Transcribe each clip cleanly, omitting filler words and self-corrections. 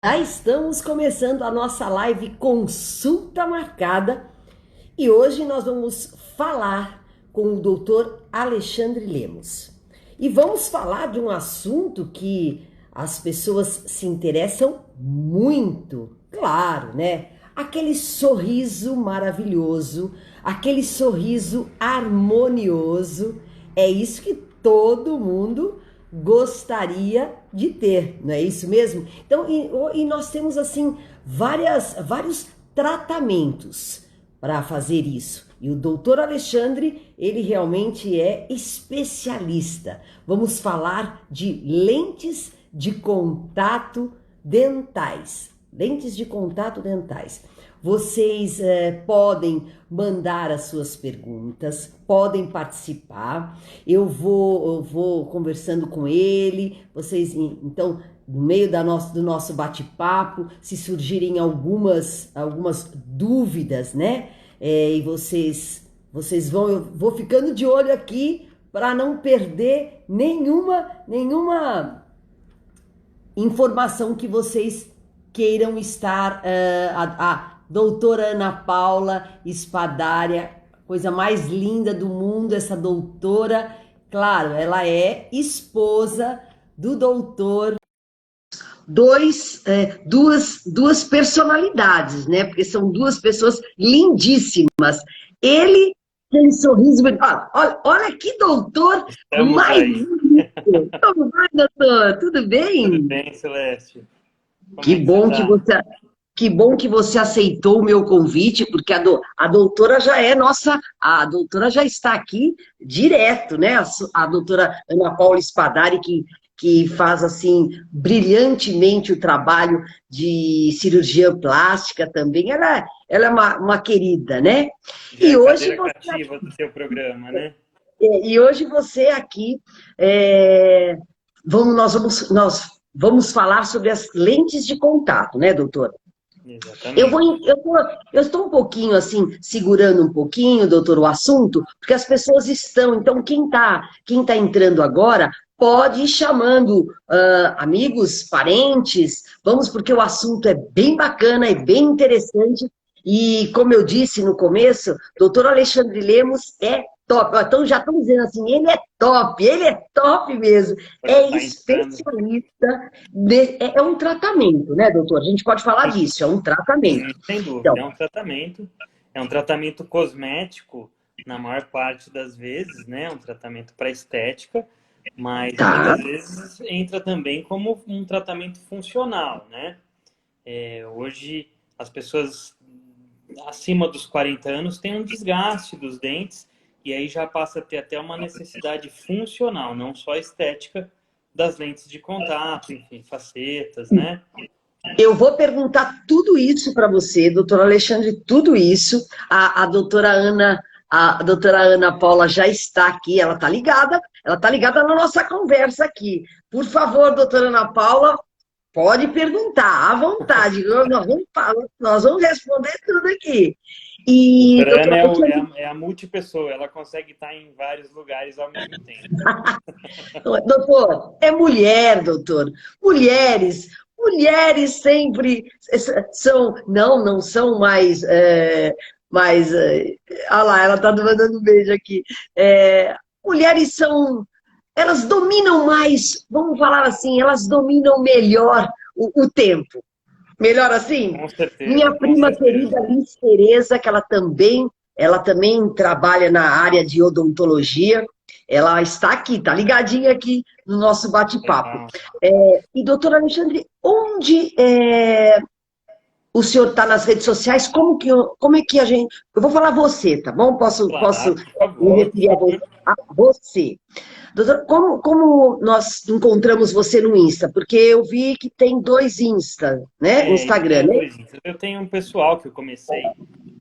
Já estamos começando a nossa live Consulta Marcada e hoje nós vamos falar com o Dr. Alexandre Lemos. E vamos falar de um assunto que as pessoas se interessam muito, claro, né? Aquele sorriso maravilhoso, aquele sorriso harmonioso, é isso que todo mundo gostaria de ter, não é isso mesmo? Então, e nós temos assim vários tratamentos para fazer isso. E o doutor Alexandre, ele realmente é especialista. Vamos falar de lentes de contato dentais. Lentes de contato dentais. Vocês podem mandar as suas perguntas, podem participar. Eu vou conversando com ele. Vocês, então, no meio do nosso bate-papo, se surgirem algumas dúvidas, né? E vocês vão, eu vou ficando de olho aqui para não perder nenhuma informação que vocês queiram estar. A doutora Ana Paula Espadária, coisa mais linda do mundo, essa doutora. Claro, ela é esposa do doutor. Duas personalidades, né? Porque são duas pessoas lindíssimas. Ele tem sorriso. Olha que doutor Estamos mais aí. bonito. Como vai, doutor? Tudo Tudo bem? bem, Celeste? Como Que é que você bom que está? você, que bom que você aceitou o meu convite, porque a doutora já é nossa, a doutora já está aqui direto, né? A doutora Ana Paula Spadari, que faz assim brilhantemente o trabalho de cirurgia plástica também. Ela é uma querida, né? Já é E a hoje cadeira você, cativa do seu programa, né? e hoje você aqui, nós vamos falar sobre as lentes de contato, né, doutora? Eu vou, Exatamente. em- eu, tô- eu estou um pouquinho assim, segurando um pouquinho, doutor, o assunto, porque as pessoas estão. Então, quem tá entrando agora pode ir chamando amigos, parentes, vamos, porque o assunto é bem bacana, é bem interessante. E, como eu disse no começo, doutor Alexandre Lemos é top. Então, já estão dizendo assim, ele é top mesmo, Agora é está entrando. especialista. É um tratamento, né, doutor? A gente pode falar disso, é um tratamento. Sim, sem dúvida. Então, É um tratamento. É um tratamento cosmético, na maior parte das vezes, né? É um tratamento para estética, mas tá. muitas vezes entra também como um tratamento funcional, né? Hoje, as pessoas acima dos 40 anos têm um desgaste dos dentes e aí já passa a ter até uma necessidade funcional, não só estética, das lentes de contato, enfim, facetas, né? Eu vou perguntar tudo isso para você, doutor Alexandre, tudo isso. A doutora Ana Paula já está aqui, ela está ligada na nossa conversa aqui. Por favor, doutora Ana Paula, pode perguntar à vontade. Nós vamos responder tudo aqui. E, Doutora doutor Ana Alexandre, é a multipessoa, ela consegue estar em vários lugares ao mesmo tempo. doutor, é mulher, doutor. Mulheres sempre são, não são mais, olha lá, ela está mandando um beijo aqui. Mulheres são, elas dominam mais, vamos falar assim, elas dominam melhor o tempo. Melhor assim? Com certeza, Minha com prima certeza. querida Liz Tereza, que ela também trabalha na área de odontologia, ela está aqui, está ligadinha aqui no nosso bate-papo. Legal. E, doutor Alexandre, onde o senhor está nas redes sociais? Como é que a gente... Eu vou falar você, tá bom? Posso Claro, por me favor, por referir a favor. você. Doutor, como nós encontramos você no Insta? Porque eu vi que tem dois Instagram, né? Dois. Eu tenho um pessoal que eu comecei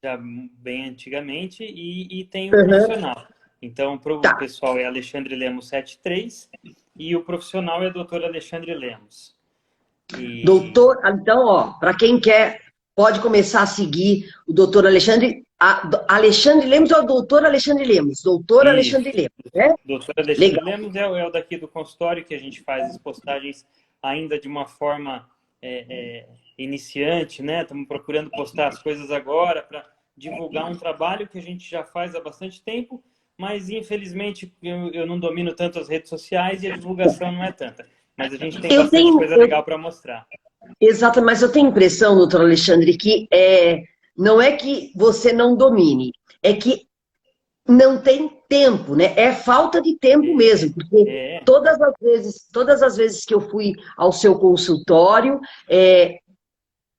já bem antigamente e tenho um Uhum. profissional. Então, o Tá. pessoal é Alexandre Lemos 73 e o profissional é Dr. Alexandre Lemos. E Doutor, então, ó, para quem quer, pode começar a seguir o doutor Alexandre. Alexandre Lemos é o doutor Alexandre Lemos. Doutor Alexandre isso. Lemos, né? Dr. Alexandre Legal. Lemos é o daqui do consultório que a gente faz as postagens ainda de uma forma iniciante, né? Estamos procurando postar as coisas agora para divulgar um trabalho que a gente já faz há bastante tempo, mas infelizmente eu não domino tanto as redes sociais e a divulgação não é tanta. Mas a gente tem Eu bastante tenho, coisa legal para mostrar. exato, mas eu tenho a impressão, doutor Alexandre, que não é que você não domine, é que não tem tempo, né? É falta de tempo mesmo, porque É, todas as vezes que eu fui ao seu consultório,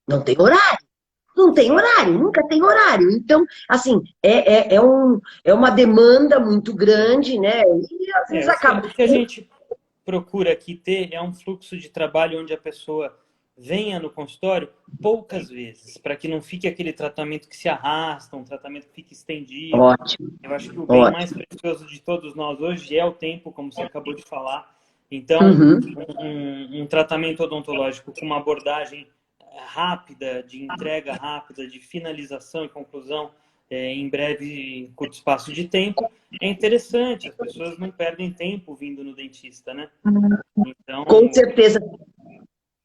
não tem horário. Não tem sim. horário, nunca tem horário. Então, assim, é uma demanda muito grande, né? E às vezes acaba. O que a gente procura aqui ter é um fluxo de trabalho onde a pessoa venha no consultório poucas vezes, para que não fique aquele tratamento que se arrasta, um tratamento que fique estendido. Ótimo, Eu acho que o bem mais ótimo. precioso de todos nós hoje é o tempo, como você acabou de falar. Então, Uhum. um tratamento odontológico com uma abordagem rápida, de entrega rápida, de finalização e conclusão em breve, curto espaço de tempo, é interessante. As pessoas não perdem tempo vindo no dentista, né? Com Então, certeza.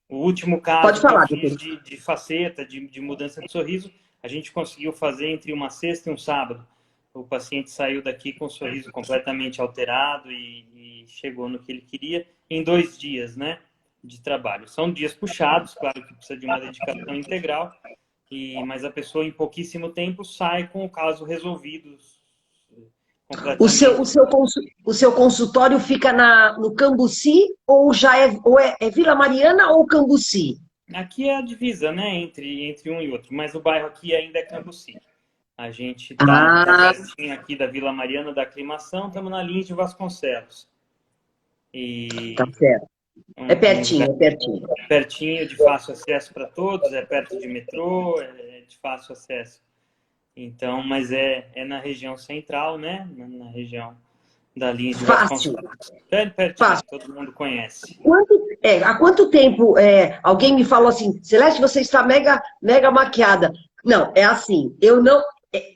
o último Pode caso que eu falar, fiz doutor. de faceta, de mudança de sorriso, a gente conseguiu fazer entre uma sexta e um sábado. O paciente saiu daqui com o sorriso completamente alterado e chegou no que ele queria em 2 dias, né, de trabalho. São dias puxados, claro que precisa de uma dedicação integral, mas a pessoa em pouquíssimo tempo sai com o caso resolvido O seu, o completamente. seu, o seu consultório fica no Cambuci ou é Vila Mariana ou Cambuci? Aqui é a divisa, né, entre um e outro, mas o bairro aqui ainda é Cambuci. A gente tá Ah, pertinho aqui da Vila Mariana da Aclimação, estamos na linha de Vasconcelos. tá E certo. É um lugar pertinho, é pertinho. pertinho, de fácil acesso para todos, é perto de metrô, é de fácil acesso. Então, mas é na região central, né? Na região da linha de Fácil, Vasconcelos. Pertinho, fácil. todo mundo conhece. Há quanto tempo alguém me falou assim, Celeste, você está mega, mega maquiada? Não, é assim, eu não.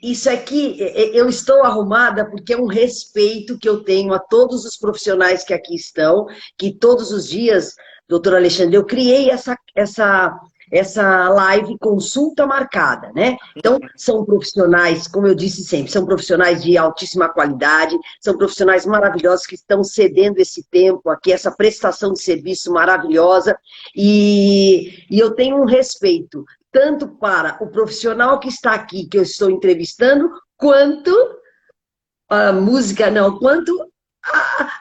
Isso aqui, eu estou arrumada porque é um respeito que eu tenho a todos os profissionais que aqui estão, que todos os dias, doutor Alexandre, eu criei essa live consulta marcada, né? Então, são profissionais, como eu disse sempre, são profissionais de altíssima qualidade, são profissionais maravilhosos que estão cedendo esse tempo aqui, essa prestação de serviço maravilhosa, e eu tenho um respeito tanto para o profissional que está aqui, que eu estou entrevistando, quanto a música, não, quanto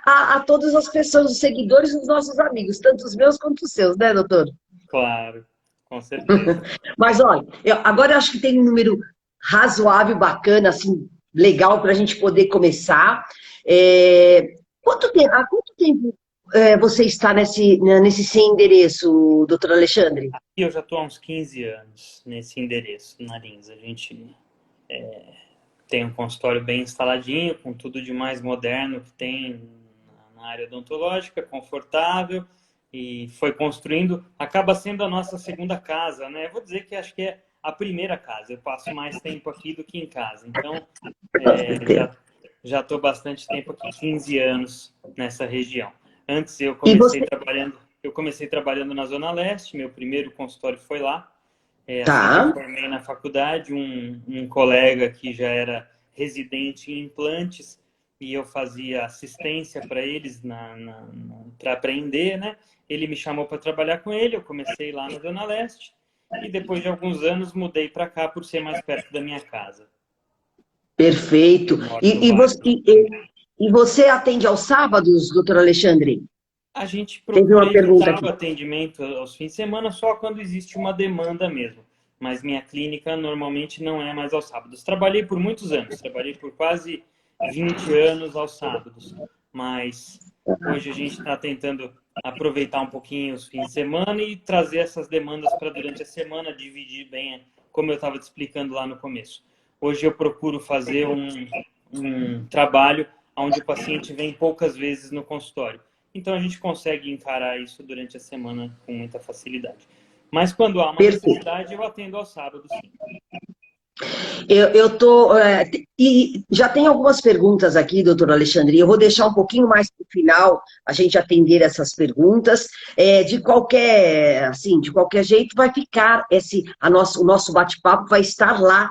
a todas as pessoas, os seguidores, os nossos amigos, tanto os meus quanto os seus, né, doutor? Claro, com certeza. Mas olha, agora eu acho que tem um número razoável, bacana, assim, legal para a gente poder começar. Há quanto tempo você está nesse sem endereço, doutor Alexandre? E eu já estou há uns 15 anos nesse endereço, na Lins. A gente tem um consultório bem instaladinho, com tudo de mais moderno que tem na área odontológica, confortável, e foi construindo, acaba sendo a nossa segunda casa, né? Eu vou dizer que acho que é a primeira casa. Eu passo mais tempo aqui do que em casa. Então, já estou bastante tempo aqui, 15 anos nessa região. Antes E você. eu comecei trabalhando na Zona Leste, meu primeiro consultório foi lá. Assim que eu Tá, formei na faculdade, um colega que já era residente em implantes e eu fazia assistência para eles para aprender, né? Ele me chamou para trabalhar com ele, eu comecei lá na Zona Leste e depois de alguns anos mudei para cá por ser mais perto da minha casa. perfeito. Eu moro no E você, bairro. e você atende aos sábados, doutor Alexandre? A gente Teve procura uma pergunta evitar o aqui. atendimento aos fins de semana só quando existe uma demanda mesmo. Mas minha clínica normalmente não é mais aos sábados. Trabalhei por muitos anos, trabalhei por quase 20 anos aos sábados. Mas hoje a gente está tentando aproveitar um pouquinho os fins de semana e trazer essas demandas para durante a semana, dividir bem, como eu estava te explicando lá no começo. Hoje eu procuro fazer um trabalho onde o paciente vem poucas vezes no consultório. Então a gente consegue encarar isso durante a semana com muita facilidade. Mas quando há uma Perfeito. necessidade, eu atendo aos sábados, sim. Eu tô. E já tem algumas perguntas aqui, doutor Alexandre. Eu vou deixar um pouquinho mais para o final a gente atender essas perguntas. De qualquer jeito, vai ficar o nosso bate-papo vai estar lá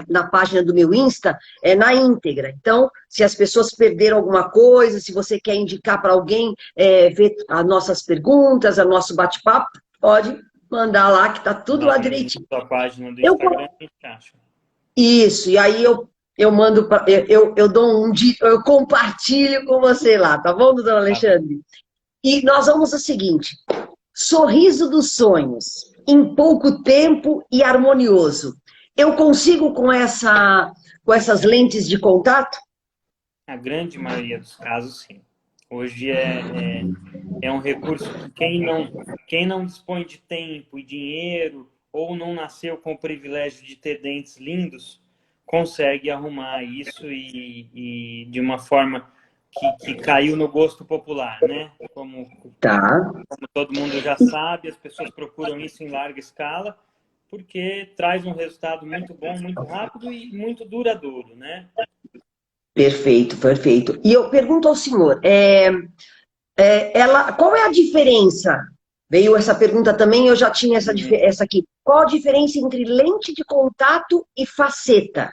na página do meu Insta, na íntegra. Então, se as pessoas perderam alguma coisa, se você quer indicar para alguém ver as nossas perguntas, o nosso bate-papo, pode mandar lá, que está tudo lá direitinho. Na sua página do Instagram, a gente acha. Isso, e aí eu mando, eu dou eu compartilho com você lá, tá bom, doutor Alexandre? E nós vamos ao seguinte: sorriso dos sonhos, em pouco tempo e harmonioso. Eu consigo com essas lentes de contato? A grande maioria dos casos, sim. Hoje é um recurso que quem não dispõe de tempo e dinheiro ou não nasceu com o privilégio de ter dentes lindos, consegue arrumar isso e de uma forma que caiu no gosto popular, né? Como todo mundo já sabe, as pessoas procuram isso em larga escala, porque traz um resultado muito bom, muito rápido e muito duradouro, né? Perfeito, perfeito. E eu pergunto ao senhor, qual é a diferença? Veio essa pergunta também, eu já tinha essa aqui. Qual a diferença entre lente de contato e faceta?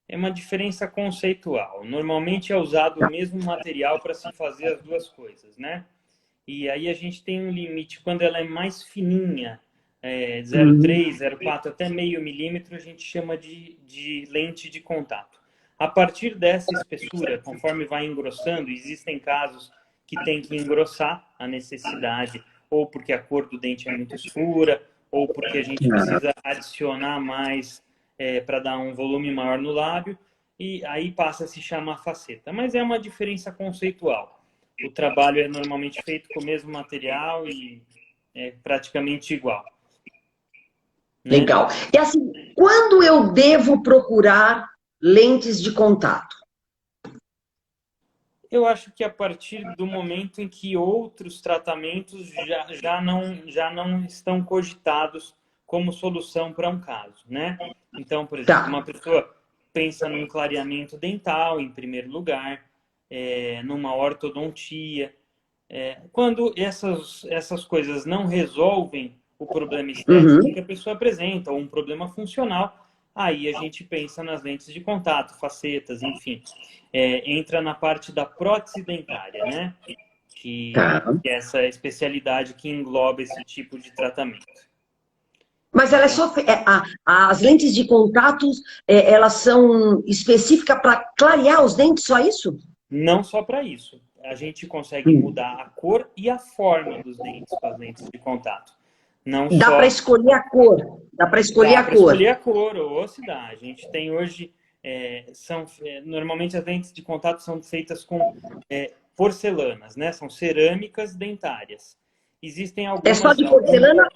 É uma diferença conceitual. Normalmente é usado o mesmo material para se fazer as duas coisas, né? E aí a gente tem um limite, quando ela é mais fininha, 0,3, 0,4, até meio milímetro, a gente chama de lente de contato. A partir dessa espessura, conforme vai engrossando, existem casos que tem que engrossar a necessidade, ou porque a cor do dente é muito escura, ou porque a gente precisa adicionar mais para dar um volume maior no lábio, e aí passa a se chamar faceta. Mas é uma diferença conceitual. O trabalho é normalmente feito com o mesmo material e é praticamente igual. Né? Legal. E assim, quando eu devo procurar lentes de contato? Eu acho que a partir do momento em que outros tratamentos já não estão cogitados como solução para um caso, né? Então, por exemplo, uma pessoa pensa num clareamento dental, em primeiro lugar, numa ortodontia. Quando essas coisas não resolvem o problema estético que a pessoa apresenta, ou um problema funcional, aí a gente pensa nas lentes de contato, facetas, enfim. Entra na parte da prótese dentária, né? Que é essa especialidade que engloba esse tipo de tratamento. Mas ela as lentes de contato, elas são específicas para clarear os dentes, só isso? Não só para isso. A gente consegue mudar a cor e a forma dos dentes com as lentes de contato. Dá para escolher a cor. Dá para escolher a cor. Escolher a cor, ou se dá. A gente tem hoje... normalmente as lentes de contato são feitas com porcelanas, né? São cerâmicas dentárias. Existem algumas... É só de porcelana?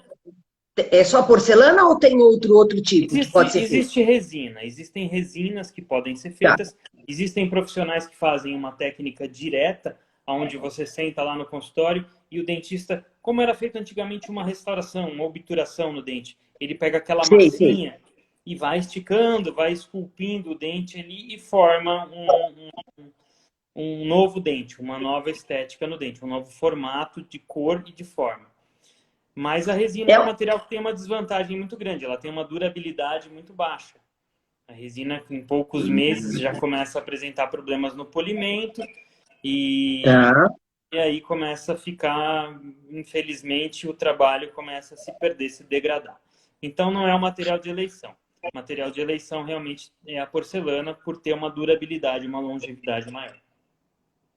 É só porcelana ou tem outro tipo que pode ser feito? Existe resina. Existem resinas que podem ser feitas. Existem profissionais que fazem uma técnica direta, onde você senta lá no consultório e o dentista, como era feito antigamente uma restauração, uma obturação no dente, ele pega aquela massinha e vai esticando, vai esculpindo o dente ali e forma um novo dente, uma nova estética no dente, um novo formato de cor e de forma. Mas a resina é um material que tem uma desvantagem muito grande, ela tem uma durabilidade muito baixa. A resina, em poucos meses, já começa a apresentar problemas no polimento e aí começa a ficar, infelizmente, o trabalho começa a se perder, se degradar. Então, não é o material de eleição. O material de eleição realmente é a porcelana por ter uma durabilidade, uma longevidade maior.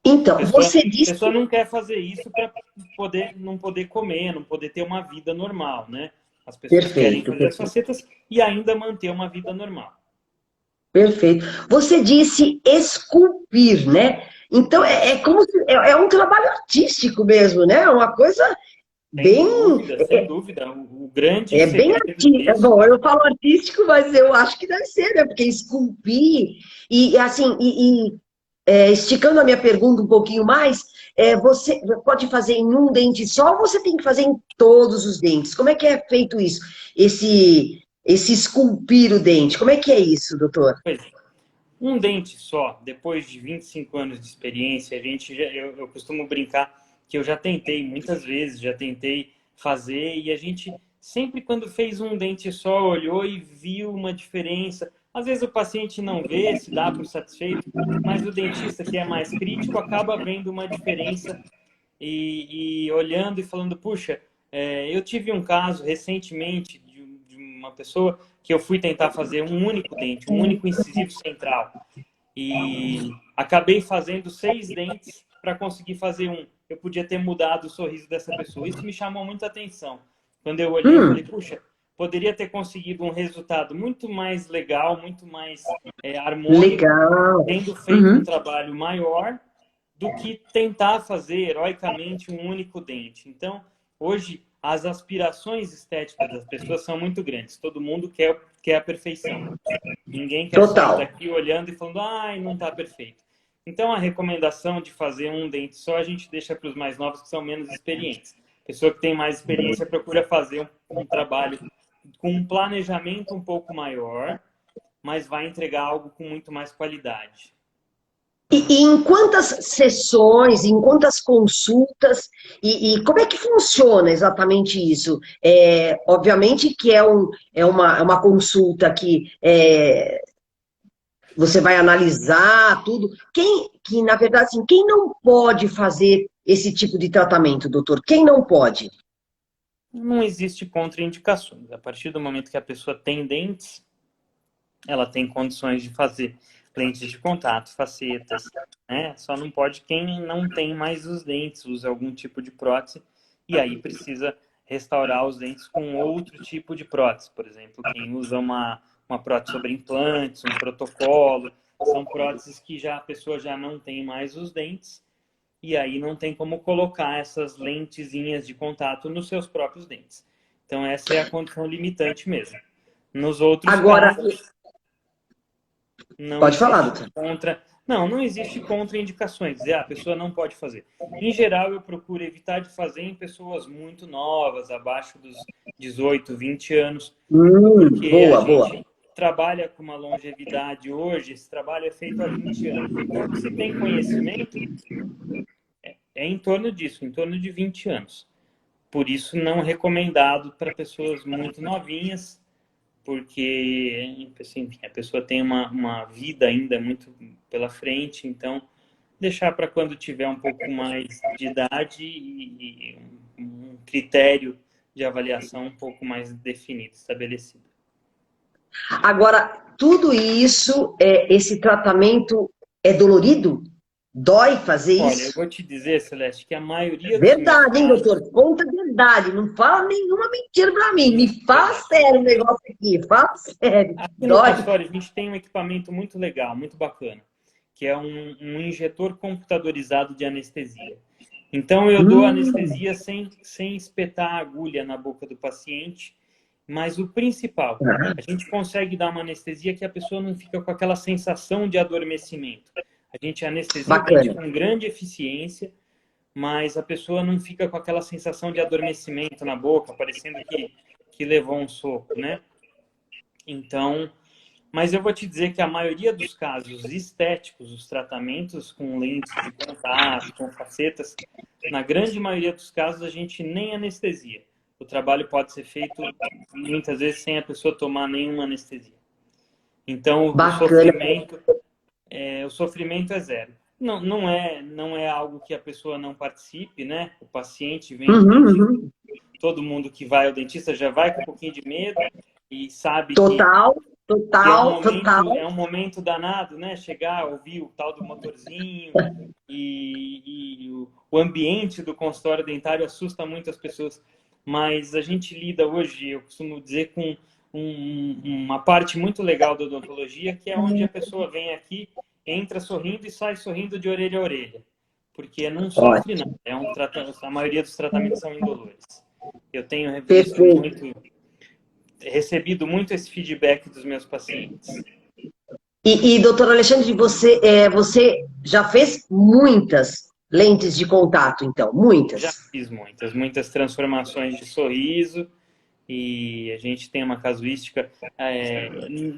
Então, você disse... A pessoa não quer fazer isso para não poder comer, não poder ter uma vida normal, né? As pessoas querem fazer as facetas e ainda manter uma vida normal. Perfeito. Você disse esculpir, né? Então, como se... É um trabalho artístico mesmo, né? Uma coisa... Sem dúvida. O grande é bem artístico. Bom, eu falo artístico, mas eu acho que deve ser, né? Porque esculpir e assim, esticando a minha pergunta um pouquinho mais, você pode fazer em um dente só ou você tem que fazer em todos os dentes? Como é que é feito isso? esse esculpir o dente? Como é que é isso, doutor? Pois é. Um dente só, depois de 25 anos de experiência, eu costumo brincar que eu já tentei muitas vezes, já tentei fazer, e a gente sempre quando fez um dente só, olhou e viu uma diferença. Às vezes o paciente não vê, se dá por satisfeito, mas o dentista, que é mais crítico, acaba vendo uma diferença e olhando e falando, puxa, eu tive um caso recentemente de uma pessoa que eu fui tentar fazer um único dente, um único incisivo central. E acabei fazendo 6 dentes para conseguir fazer um. Eu podia ter mudado o sorriso dessa pessoa. Isso me chamou muita atenção. Quando eu olhei, eu falei, puxa, poderia ter conseguido um resultado muito mais legal, muito mais harmônico, Legal. tendo feito um Uhum. trabalho maior do que tentar fazer heroicamente um único dente. Então, hoje, as aspirações estéticas das pessoas são muito grandes. Todo mundo quer a perfeição. Ninguém quer sair Total. daqui olhando e falando, ai, não está perfeito. Então, a recomendação de fazer um dente só, a gente deixa para os mais novos que são menos experientes. A pessoa que tem mais experiência procura fazer um trabalho com um planejamento um pouco maior, mas vai entregar algo com muito mais qualidade. E em quantas sessões, em quantas consultas, e como é que funciona exatamente isso? Obviamente que é uma consulta que você vai analisar tudo. Na verdade, assim, quem não pode fazer esse tipo de tratamento, doutor? Quem não pode? Não existe contraindicações. A partir do momento que a pessoa tem dentes, ela tem condições de fazer lentes de contato, facetas, né? Só não pode quem não tem mais os dentes, usa algum tipo de prótese, e aí precisa restaurar os dentes com outro tipo de prótese. Por exemplo, quem usa uma prótese sobre implantes, um protocolo, são próteses que já a pessoa já não tem mais os dentes, e aí não tem como colocar essas lentezinhas de contato nos seus próprios dentes. Então essa é a condição limitante mesmo. Nos outros Agora, casos, não pode falar, existe doutor. não existe contraindicações, dizer, a pessoa não pode fazer. Em geral, eu procuro evitar de fazer em pessoas muito novas, abaixo dos 18, 20 anos, porque a Boa, boa. gente trabalha com uma longevidade hoje, esse trabalho é feito há 20 anos. Então, o que se tem conhecimento é em torno disso, em torno de 20 anos. Por isso, não recomendado para pessoas muito novinhas, porque, enfim, a pessoa tem uma vida ainda muito pela frente, então deixar para quando tiver um pouco mais de idade e um critério de avaliação um pouco mais definido, estabelecido. Agora, tudo isso, esse tratamento é dolorido? Dói fazer Olha, eu isso? vou te dizer, Celeste, que a maioria dos meus Verdade, hein, doutor? casos, Conta a verdade. Não fala nenhuma mentira pra mim. não, Me fala verdade. sério o negócio aqui. Fala sério. Aqui no Dói? consultório a gente tem um equipamento muito legal, muito bacana, que é um injetor computadorizado de anestesia. Então, eu dou Hum, anestesia sem espetar a agulha na boca do paciente, mas o principal, a gente consegue dar uma anestesia que a pessoa não fica com aquela sensação de adormecimento. A gente anestesia o dente bacana. com grande eficiência, mas a pessoa não fica com aquela sensação de adormecimento na boca, parecendo que levou um soco, né? Então, mas eu vou te dizer que a maioria dos casos estéticos, os tratamentos com lentes de contato, com facetas, na grande maioria dos casos a gente nem anestesia. O trabalho pode ser feito muitas vezes sem a pessoa tomar nenhuma anestesia. Então Bacana. o sofrimento é zero. Não é algo que a pessoa não participe, né? O paciente vem ao Uhum, dentista, uhum. todo mundo que vai ao dentista já vai com um pouquinho de medo e sabe Total, que total, total. é um momento danado, né? Chegar, ouvir o tal do motorzinho o ambiente do consultório dentário assusta muito as pessoas. Mas a gente lida hoje, eu costumo dizer, com uma parte muito legal da odontologia, que é onde a pessoa vem aqui, entra sorrindo e sai sorrindo de orelha a orelha. Porque não sofre nada. Ótimo. A maioria dos tratamentos são indolores. Eu tenho visto Perfeito. muito, recebido muito esse feedback dos meus pacientes. Doutor Alexandre, você já fez muitas lentes de contato, então, Já muitas. fiz muitas transformações de sorriso e a gente tem uma casuística.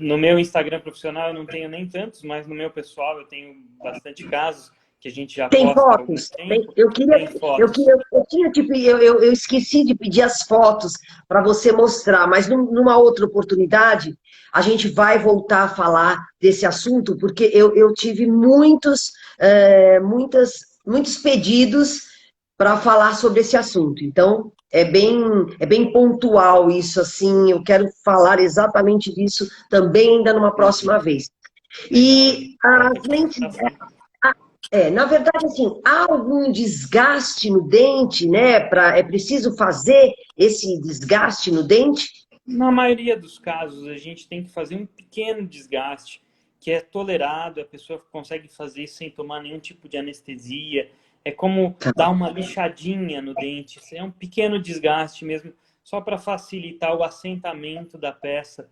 No meu Instagram profissional eu não tenho nem tantos, mas no meu pessoal eu tenho bastante casos que a gente já Tem posta há algum fotos? tempo. Eu queria, Tem fotos. eu esqueci de pedir as fotos para você mostrar, mas numa outra oportunidade a gente vai voltar a falar desse assunto, porque eu tive muitos pedidos para falar sobre esse assunto. Então, é bem pontual isso, assim, eu quero falar exatamente disso também ainda numa próxima vez. Legal, a E gente as volta com lentes, esse assunto. na verdade, assim, há algum desgaste no dente, né? É preciso fazer esse desgaste no dente? Na maioria dos casos, a gente tem que fazer um pequeno desgaste, que é tolerado, a pessoa consegue fazer isso sem tomar nenhum tipo de anestesia. É como dar uma lixadinha no dente. Isso é um pequeno desgaste mesmo, só para facilitar o assentamento da peça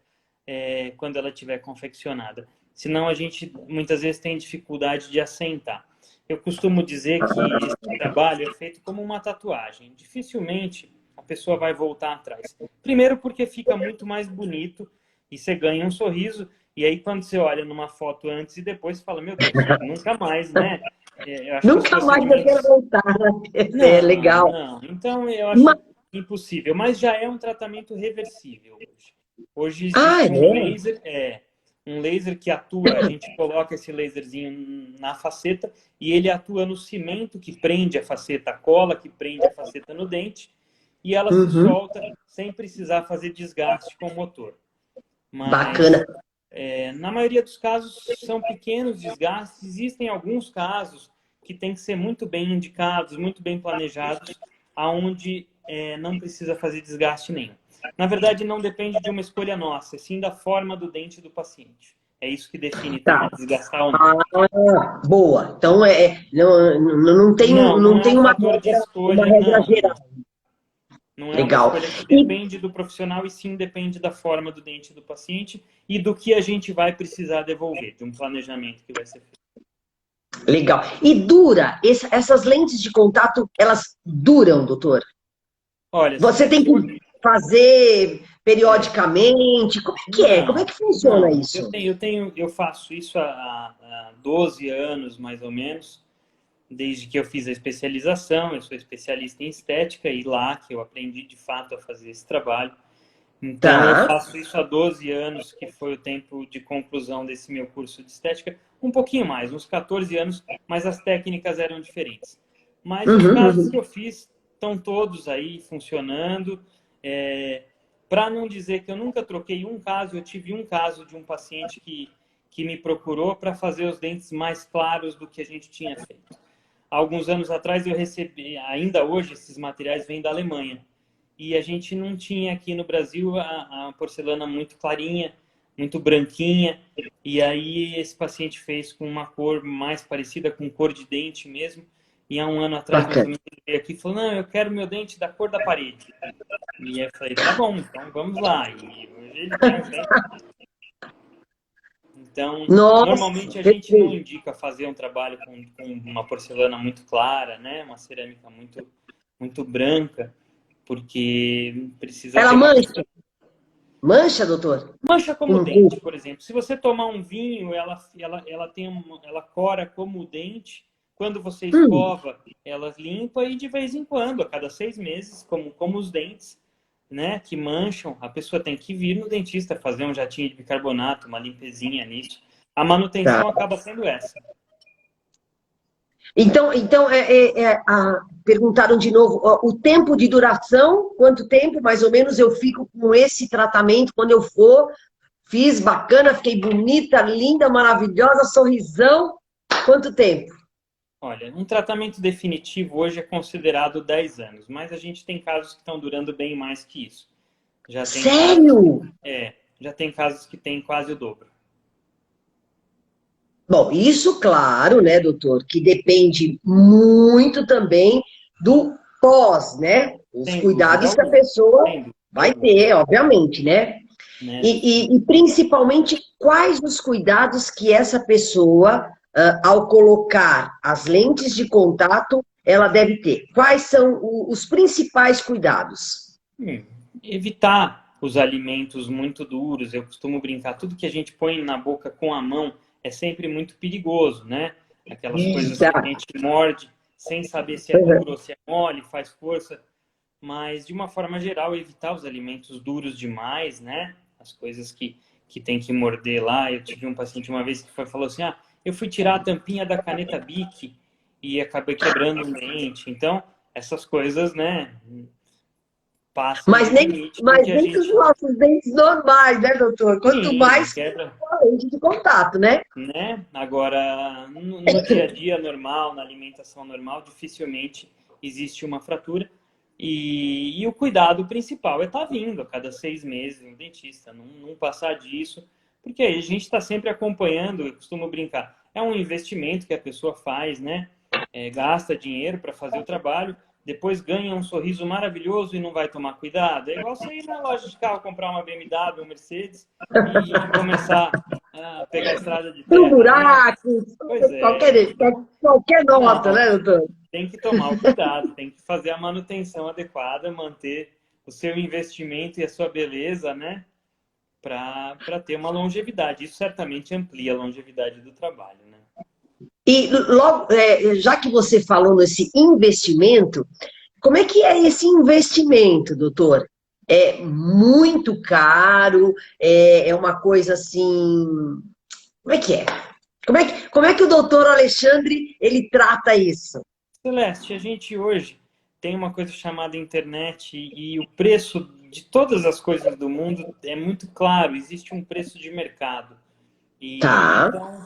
quando ela estiver confeccionada. Senão a gente muitas vezes tem dificuldade de assentar. Eu costumo dizer que esse trabalho é feito como uma tatuagem. Dificilmente a pessoa vai voltar atrás. Primeiro porque fica muito mais bonito e você ganha um sorriso. E aí quando você olha numa foto antes e depois, você fala, meu Deus, nunca mais, né? Eu acho que os Nunca mais eu quero procedimentos... voltar, né? É Não, legal. não. Então eu Mas, acho impossível. Mas já é um tratamento reversível hoje. Hoje ah, existe é? um laser que atua, a gente coloca esse laserzinho na faceta e ele atua no cimento que prende a faceta, a cola que prende a faceta no dente, e ela se Uhum, solta sem precisar fazer desgaste com o motor. Mas bacana. na maioria dos casos são pequenos desgastes. Existem alguns casos que têm que ser muito bem indicados, muito bem planejados, aonde não precisa fazer desgaste nenhum. Na verdade, não depende de uma escolha nossa, sim da forma do dente do paciente. É isso que define Tá. também, desgastar ou não. Ah, boa. Então, Não, não não é um tem fator de uma escolha, regra não, geral. não. Não é uma Legal. escolha que E depende do profissional e sim depende da forma do dente do paciente e do que a gente vai precisar devolver, de um planejamento que vai ser feito. legal. E essas lentes de contato, elas duram, doutor? Olha, Você se tem for... que fazer É, periodicamente? Como é que é? Como é não, que funciona não. isso? Eu faço isso há 12 anos, mais ou menos, desde que eu fiz a especialização. Eu sou especialista em estética e lá que eu aprendi de fato a fazer esse trabalho. Então, eu Tá. faço isso há 12 anos, que foi o tempo de conclusão desse meu curso de estética. Um pouquinho mais, uns 14 anos, mas as técnicas eram diferentes. Mas os Uhum, casos uhum. que eu fiz estão todos aí funcionando. Para não dizer que eu nunca troquei um caso, eu tive um caso de um paciente que me procurou para fazer os dentes mais claros do que a gente tinha feito. Há alguns anos atrás eu recebi, ainda hoje esses materiais vêm da Alemanha. E a gente não tinha aqui no Brasil a porcelana muito clarinha, muito branquinha. E aí esse paciente fez com uma cor mais parecida com cor de dente mesmo. E há um ano atrás, mais ou Bacana. menos, ele veio aqui e falou, não, eu quero meu dente da cor da parede. E eu falei, tá bom, então vamos lá. E hoje ele tem os dentes. Então, Nossa, normalmente a gente não perfeito. indica fazer um trabalho com uma porcelana muito clara, né? Uma cerâmica muito branca, porque precisa Ela ter uma mancha? textura. Mancha, doutor? Mancha como Um dente, pouco. por exemplo. Se você tomar um vinho, ela cora como o dente. Quando você Hum, escova, ela limpa e de vez em quando, a cada 6 meses, como os dentes, né, que mancham, a pessoa tem que vir no dentista fazer um jatinho de bicarbonato, uma limpezinha nisso. A tá. manutenção acaba sendo essa. Perguntaram de novo, ó, o tempo de duração, quanto tempo mais ou menos eu fico com esse tratamento quando eu for? Fiz bacana, fiquei bonita, linda, maravilhosa, sorrisão. Quanto tempo? Olha, um tratamento definitivo hoje é considerado 10 anos, mas a gente tem casos que estão durando bem mais que isso. Já tem casos, Sério? já tem casos que tem quase o dobro. Bom, isso, claro, né, doutor, que depende muito também do pós, né? Os Sem dúvida cuidados que a alguma. pessoa Sem dúvida vai alguma. ter, obviamente, né? Né? E principalmente, quais os cuidados que essa pessoa, ao colocar as lentes de contato, ela deve ter? Quais são os principais cuidados? Hum, evitar os alimentos muito duros. Eu costumo brincar, tudo que a gente põe na boca com a mão é sempre muito perigoso, né? Aquelas coisas que a gente morde sem saber se é duro ou se é mole, faz força. Mas, de uma forma geral, evitar os alimentos duros demais, né? As coisas que tem que morder lá. Eu tive um paciente uma vez que falou assim, eu fui tirar a tampinha da caneta Bic e acabei quebrando um dente. Então, essas coisas, né, passam do limite Mas porque a nem com os gente... nossos dentes normais, né, doutor? Quanto Sim, mais quebra, com a lente de contato, né? né? Agora, no dia a dia normal, na alimentação normal, dificilmente existe uma fratura. E o cuidado principal é estar vindo a cada 6 meses no dentista, não passar disso, porque aí a gente está sempre acompanhando, eu costumo brincar, é um investimento que a pessoa faz, né? Gasta dinheiro para fazer o trabalho, depois ganha um sorriso maravilhoso e não vai tomar cuidado. É igual você ir na loja de carro comprar uma BMW, um Mercedes e começar a pegar a estrada de Tem um terra, né? buraco, Pois é. qualquer nota, Não, né, doutor? tem que tomar o cuidado, tem que fazer a manutenção adequada, manter o seu investimento e a sua beleza, né? Para ter uma longevidade. Isso certamente amplia a longevidade do trabalho, né? E logo, já que você falou nesse investimento, como é que é esse investimento, doutor? É muito caro? É uma coisa assim. Como é que é? Como é que o doutor Alexandre ele trata isso? Celeste, a gente hoje tem uma coisa chamada internet e o preço de todas as coisas do mundo é muito claro, existe um preço de mercado. E Tá. então,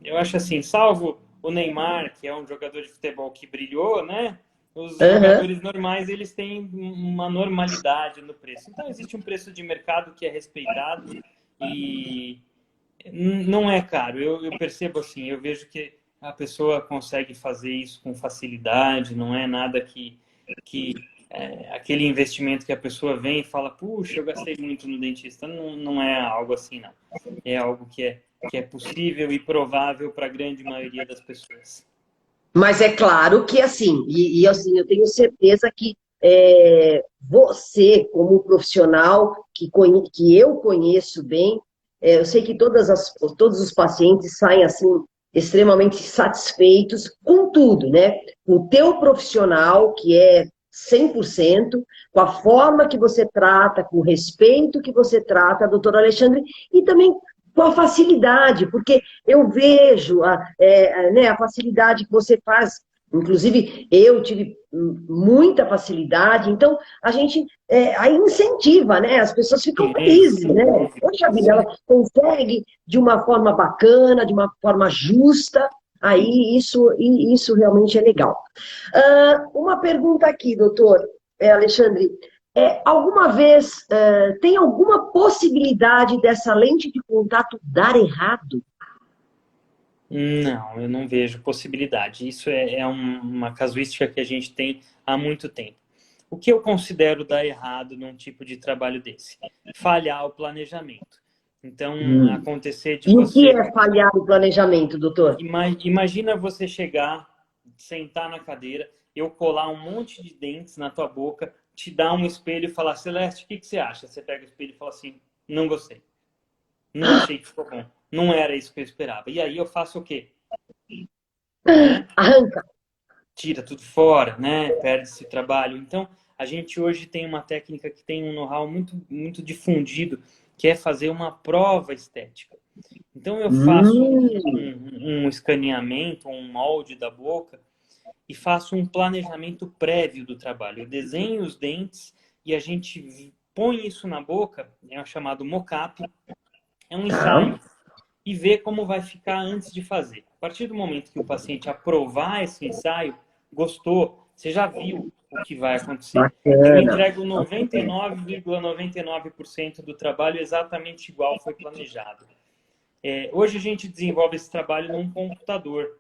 eu acho assim, salvo o Neymar, que é um jogador de futebol que brilhou, né? Os Aham. jogadores normais, eles têm uma normalidade no preço. Então, existe um preço de mercado que é respeitado e não é caro. Eu percebo assim, eu vejo que a pessoa consegue fazer isso com facilidade, não é nada que aquele investimento que a pessoa vem e fala, puxa, eu gastei muito no dentista. Não é algo assim, não. É algo que é possível e provável para a grande maioria das pessoas. Mas é claro que assim, assim, eu tenho certeza que você, como profissional que eu conheço bem, eu sei que todos os pacientes saem assim extremamente satisfeitos com tudo, né? Com o teu profissional, que é 100%, com a forma que você trata, com o respeito que você trata, doutor Alexandre, e também com a facilidade, porque eu vejo né, a facilidade que você faz. Inclusive, eu tive muita facilidade, então a gente aí incentiva, né? As pessoas ficam Sim, felizes, sem né? dúvida. Poxa vida, ela Sim. consegue de uma forma bacana, de uma forma justa, aí isso realmente é legal. Uma pergunta aqui, doutor Alexandre. Alguma vez tem alguma possibilidade dessa lente de contato dar errado? Não, eu não vejo possibilidade. Isso é uma casuística que a gente tem há muito tempo. O que eu considero dar errado num tipo de trabalho desse? Falhar o planejamento. Então, acontecer de E o que você... é falhar o planejamento, doutor? Imagina você chegar, sentar na cadeira, eu colar um monte de dentes na tua boca, te dar um espelho e falar, Celeste, o que você acha? Você pega o espelho e fala assim, não gostei. Não achei que ficou bom. Não era isso que eu esperava. E aí eu faço o quê? Né? Arranca. Tira tudo fora, né? Perde esse trabalho. Então, a gente hoje tem uma técnica que tem um know-how muito, muito difundido, que é fazer uma prova estética. Então, eu faço um escaneamento, um molde da boca e faço um planejamento prévio do trabalho. Eu desenho os dentes e a gente põe isso na boca, é o chamado mock-up, é um Tá. ensaio e ver como vai ficar antes de fazer. A partir do momento que o paciente aprovar esse ensaio, gostou, você já viu o que vai acontecer. Eu Bacana. entrego 99,99% do trabalho exatamente igual foi planejado. Hoje a gente desenvolve esse trabalho num computador.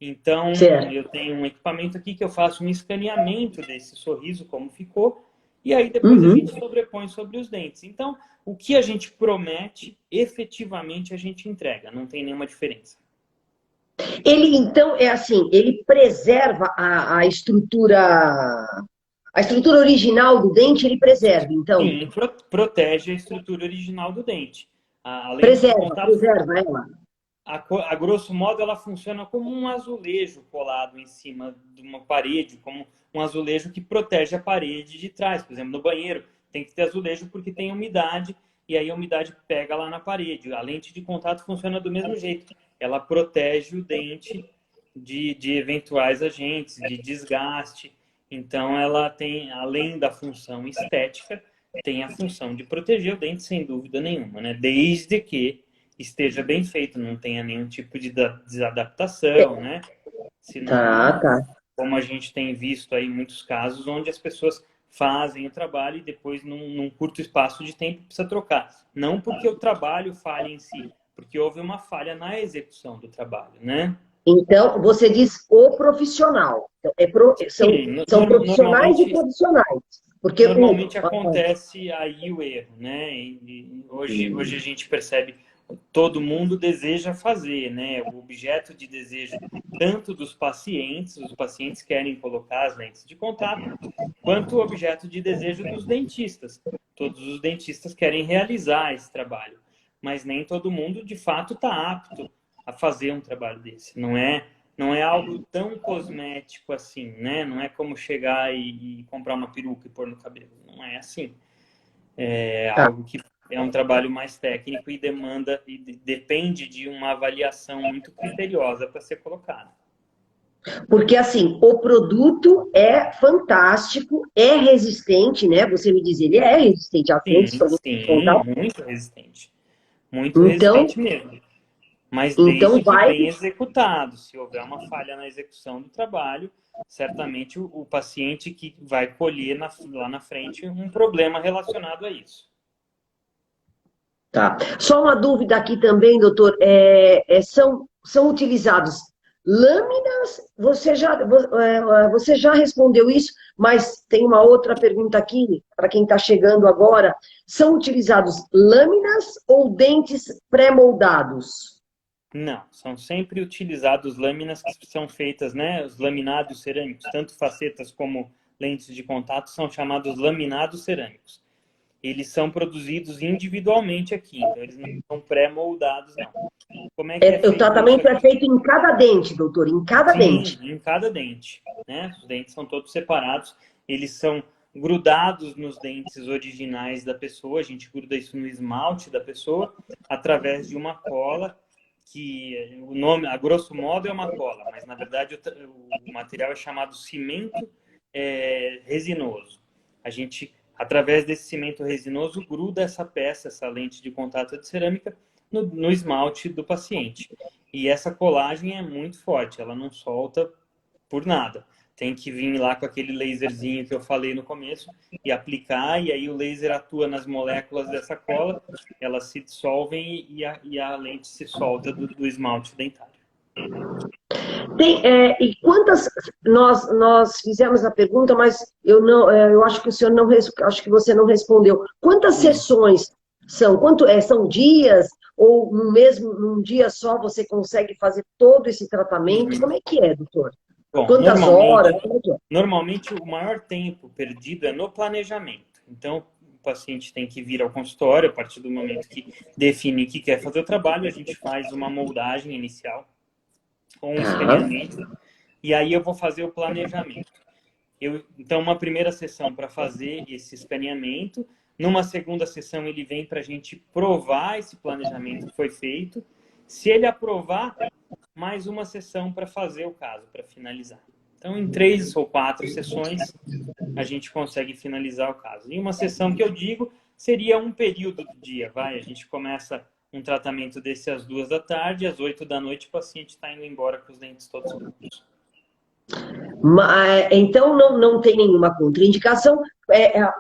Então, Certo. eu tenho um equipamento aqui que eu faço um escaneamento desse sorriso, como ficou, e aí depois a gente sobrepõe sobre os dentes. Então, o que a gente promete, efetivamente a gente entrega, não tem nenhuma diferença. Ele, então, é assim, ele preserva a estrutura A estrutura original do dente ele preserva, então. Sim, protege a estrutura original do dente. A lente de Preserva, contato, preserva ela. a grosso modo, ela funciona como um azulejo colado em cima de uma parede, como um azulejo que protege a parede de trás. Por exemplo, no banheiro tem que ter azulejo porque tem umidade e aí a umidade pega lá na parede. A lente de contato funciona do mesmo jeito. Ela protege o dente de eventuais agentes, de desgaste. Então, ela tem, além da função estética, tem a função de proteger o dente, sem dúvida nenhuma, né? Desde que esteja bem feito, não tenha nenhum tipo de desadaptação, né? Tá, Senão, tá. como a gente tem visto aí muitos casos, onde as pessoas fazem o trabalho e depois, num curto espaço de tempo, precisa trocar. Não porque o trabalho falha em si, porque houve uma falha na execução do trabalho, né? Então, você diz o profissional. Então, são, Sim, são profissionais e normalmente profissionais. Porque normalmente acontece aí o erro, né? E hoje a gente percebe todo mundo deseja fazer, né? O objeto de desejo tanto dos pacientes, os pacientes querem colocar as lentes de contato, quanto o objeto de desejo dos dentistas. Todos os dentistas querem realizar esse trabalho, mas nem todo mundo de fato está apto a fazer um trabalho desse. Não é algo tão cosmético assim, né? Não é como chegar e comprar uma peruca e pôr no cabelo. Não é assim. É tá. algo que é um trabalho mais técnico e demanda e depende de uma avaliação muito criteriosa para ser colocada. Porque, assim, o produto é fantástico, é resistente, né? Você me diz, ele é resistente às lentes Sim, para lente de sim, contato. muito resistente. Muito Então, resistente mesmo. Mas então desde que vai. bem executado. Se houver uma falha na execução do trabalho, certamente o paciente que vai colher lá na frente um problema relacionado a isso. Tá. Só uma dúvida aqui também, doutor. São utilizados lâminas? Você já respondeu isso, mas tem uma outra pergunta aqui, para quem está chegando agora. São utilizados lâminas ou dentes pré-moldados? Não, são sempre utilizados lâminas que são feitas, né? Os laminados cerâmicos, tanto facetas como lentes de contato, são chamados laminados cerâmicos. Eles são produzidos individualmente aqui, então eles não são pré-moldados, não. Como é que é O feito isso tratamento é aqui? feito em cada dente, doutor, em cada Sim, dente. em cada dente, né? Os dentes são todos separados, eles são grudados nos dentes originais da pessoa, a gente gruda isso no esmalte da pessoa, através de uma cola, que o nome, a grosso modo, é uma cola, mas na verdade o material é chamado cimento resinoso. A gente, através desse cimento resinoso, gruda essa peça, essa lente de contato de cerâmica, no esmalte do paciente. E essa colagem é muito forte, ela não solta por nada. Tem que vir lá com aquele laserzinho que eu falei no começo e aplicar, e aí o laser atua nas moléculas dessa cola, elas se dissolvem e a lente se solta do esmalte dentário. E quantas nós fizemos a pergunta, mas eu acho que o senhor não acho que você não respondeu. Quantas sessões são? São dias ou num dia só você consegue fazer todo esse tratamento? Como é que é, doutor? Bom, Quantas horas? Como é que é? normalmente o maior tempo perdido é no planejamento. Então, o paciente tem que vir ao consultório a partir do momento que define que quer fazer o trabalho, a gente faz uma moldagem inicial com um Tá. escaneamento e aí eu vou fazer o planejamento. Então, uma primeira sessão para fazer esse escaneamento, numa segunda sessão ele vem para a gente provar esse planejamento que foi feito. Se ele aprovar, mais uma sessão para fazer o caso, para finalizar. Então, em 3 ou 4 sessões, a gente consegue finalizar o caso. E uma sessão que eu digo seria um período do dia, vai? A gente começa um tratamento desse às 2 da tarde, às 8 da noite o paciente está indo embora com os dentes todos prontos. Então, não tem nenhuma contraindicação.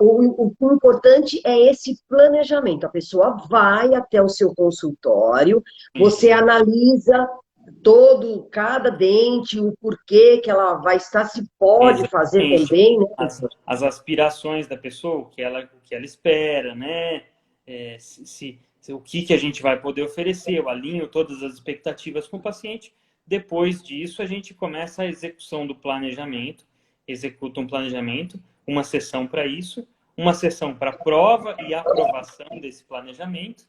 O importante é esse planejamento. A pessoa vai até o seu consultório, você analisa cada dente, o porquê que ela vai estar, se pode fazer Exatamente. também, né? As aspirações da pessoa, o que ela espera, né? O que a gente vai poder oferecer. Eu alinho todas as expectativas com o paciente. Depois disso, a gente começa a execução do planejamento, executa um planejamento. uma sessão para isso, uma sessão para prova e aprovação desse planejamento.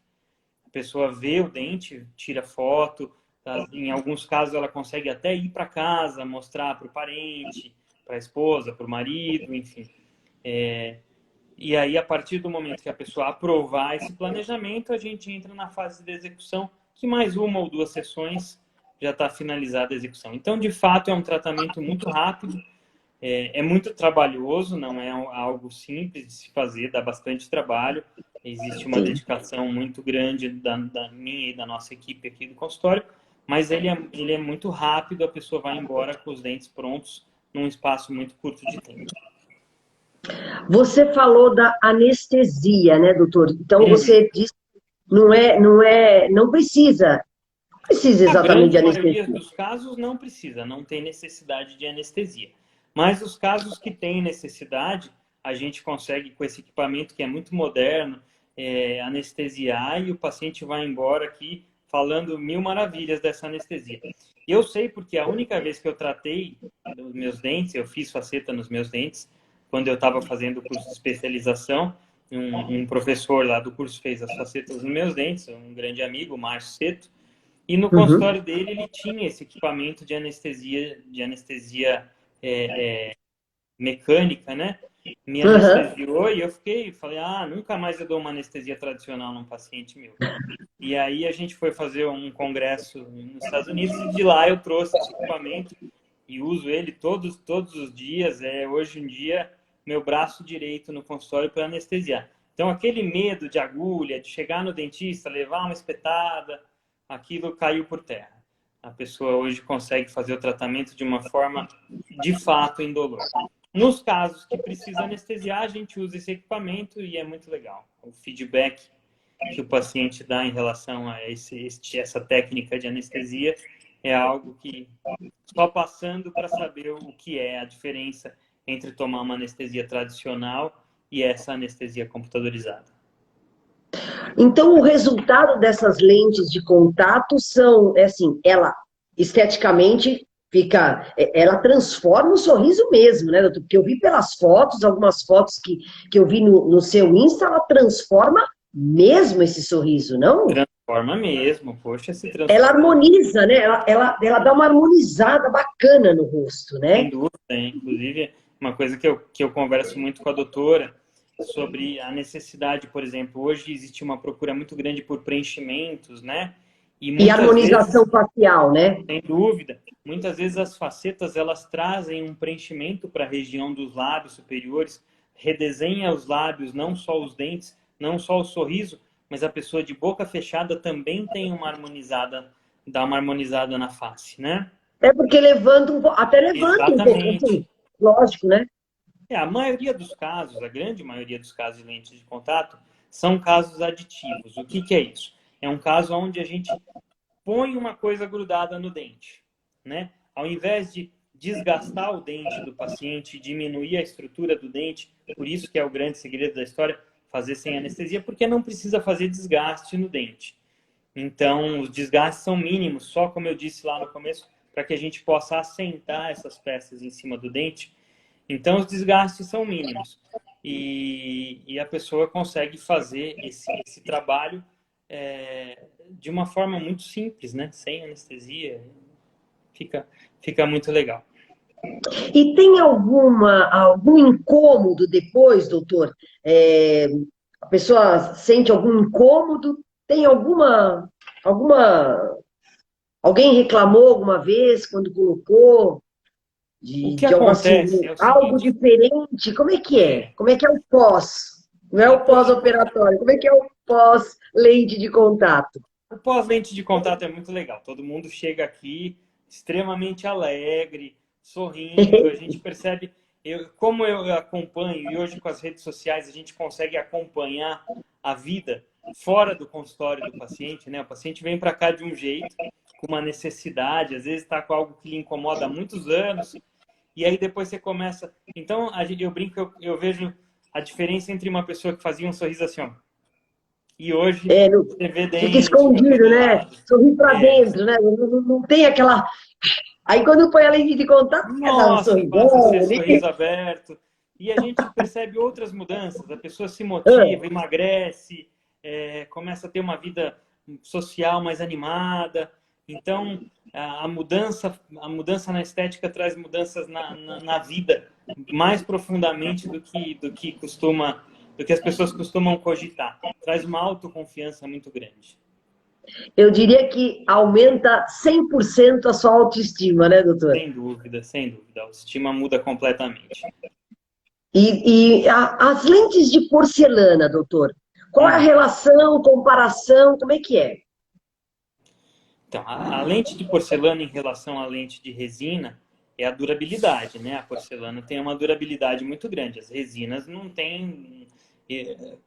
A pessoa vê o dente, tira foto, tá? Em alguns casos ela consegue até ir para casa, mostrar para o parente, para a esposa, para o marido, enfim. E aí, a partir do momento que a pessoa aprovar esse planejamento, a gente entra na fase de execução, que mais uma ou duas sessões já está finalizada a execução. Então, de fato, é um tratamento muito rápido, é muito trabalhoso, não é algo simples de se fazer, dá bastante trabalho. Existe uma dedicação muito grande da minha e da nossa equipe aqui do consultório, mas ele é muito rápido, a pessoa vai embora com os dentes prontos num espaço muito curto de tempo. Você falou da anestesia, né, doutor? Então você disse não precisa exatamente de A grande anestesia. maioria dos casos não precisa, não tem necessidade de anestesia. Mas os casos que têm necessidade, a gente consegue, com esse equipamento que é muito moderno, anestesiar e o paciente vai embora aqui falando mil maravilhas dessa anestesia. Eu sei porque a única vez que eu tratei os meus dentes, eu fiz faceta nos meus dentes, quando eu estava fazendo o curso de especialização, um professor lá do curso fez as facetas nos meus dentes, um grande amigo, o Márcio Seto, e no consultório dele ele tinha esse equipamento de anestesia mecânica, né? Me anestesiou e eu falei, nunca mais eu dou uma anestesia tradicional num paciente meu. E aí a gente foi fazer um congresso nos Estados Unidos e de lá eu trouxe esse equipamento e uso ele todos os dias. Hoje em dia, meu braço direito no consultório para anestesiar. Então, aquele medo de agulha, de chegar no dentista, levar uma espetada, aquilo caiu por terra. A pessoa hoje consegue fazer o tratamento de uma forma, de fato, indolor. Nos casos que precisa anestesiar, a gente usa esse equipamento e é muito legal. O feedback que o paciente dá em relação a essa técnica de anestesia é algo que só passando para saber o que é a diferença entre tomar uma anestesia tradicional e essa anestesia computadorizada. Então, o resultado dessas lentes de contato são, assim, ela esteticamente ela transforma o sorriso mesmo, né, doutor? Porque eu vi pelas fotos, algumas fotos que eu vi no seu Insta, ela transforma mesmo esse sorriso, não? Transforma mesmo, poxa, se transforma. Ela harmoniza, né? Ela dá uma harmonizada bacana no rosto, né? Sem dúvida, inclusive, uma coisa que eu converso muito com a doutora sobre a necessidade, por exemplo, hoje existe uma procura muito grande por preenchimentos, né? E harmonização facial, né? Sem dúvida. Muitas vezes as facetas, elas trazem um preenchimento para a região dos lábios superiores, redesenha os lábios, não só os dentes, não só o sorriso, mas a pessoa de boca fechada também tem dá uma harmonizada na face, né? É porque até levanta um pouco, assim, lógico, né? A maioria dos casos, a grande maioria dos casos de lentes de contato, são casos aditivos. O que é isso? É um caso onde a gente põe uma coisa grudada no dente, né? Ao invés de desgastar o dente do paciente, diminuir a estrutura do dente, por isso que é o grande segredo da história, fazer sem anestesia, porque não precisa fazer desgaste no dente. Então, os desgastes são mínimos, só como eu disse lá no começo, para que a gente possa assentar essas peças em cima do dente. Então, os desgastes são mínimos. E a pessoa consegue fazer esse trabalho de uma forma muito simples, né? Sem anestesia. Fica muito legal. E tem algum incômodo depois, doutor? A pessoa sente algum incômodo? Tem alguém reclamou alguma vez quando colocou? O que acontece é o seguinte, algo diferente? Como é que é? Como é que é o pós? Não é o pós-operatório. Como é que é o pós-lente de contato? O pós-lente de contato é muito legal. Todo mundo chega aqui extremamente alegre, sorrindo. A gente percebe... Como eu acompanho, e hoje com as redes sociais a gente consegue acompanhar a vida fora do consultório do paciente, né? O paciente vem para cá de um jeito, com uma necessidade, às vezes está com algo que lhe incomoda há muitos anos, e aí depois você começa... Então, eu brinco, eu vejo a diferença entre uma pessoa que fazia um sorriso assim, ó, e hoje você vê dente... Fica escondido, né? Sorri para dentro, né? Não tem aquela... Aí quando põe a lente de contato, nossa, passa a ser sorriso aberto. e a gente percebe outras mudanças. A pessoa se Ah, motiva, emagrece, começa a ter uma vida social mais animada. Então, a mudança na estética traz mudanças na vida mais profundamente do que as pessoas costumam cogitar. Traz uma autoconfiança muito grande. eu diria que aumenta 100% a sua autoestima, né, doutor? Sem dúvida, sem dúvida. A autoestima muda completamente. As lentes de porcelana, doutor, qual é a Uhum. relação, comparação, como é que é? Então, a lente de porcelana em relação à lente de resina é a durabilidade, né? A porcelana tem uma durabilidade muito grande. As resinas não têm.